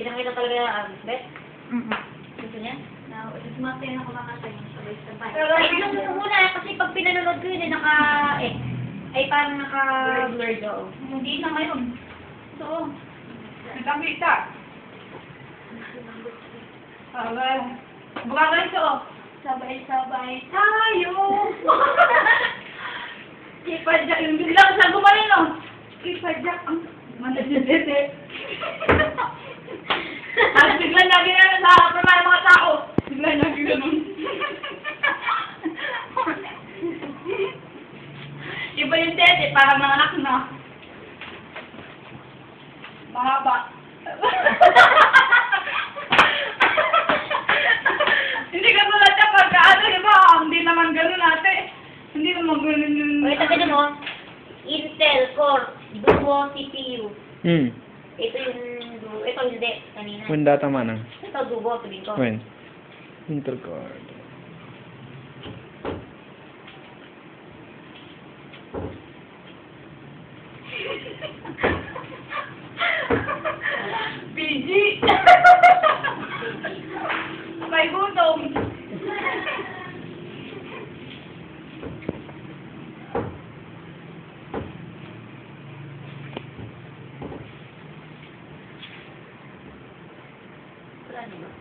Pinakita talaga yung Beth. Mm-mm. Gusto niya? Sumasayan ako makasaya ng sabay-sabay. Eh, nung una, kasi pag pinanonood ko yun, ay parang naka-blur daw. Hindi na ngayon. So, Nagkakita. Buka kayo ito. Sabay-sabay tayo. Ipadyak yung biglang sa gumaling no. Ipadyak ang mandadadete. At biglang lagi na sa harapan ng mga tao. Biglang lagi ganun. Iba yung tete, parang mga anak na. Mahaba. Hindi ka tulad siya pagka ano, iba, hindi naman ganun ate. Hindi naman ganun yung... wait, sabi mo, Intel Core Duo CPU. Ito hindi, kanina. When data manang. Ito Duo, sabihin ko. When? Intercard. PG! May gutom. Wala naman.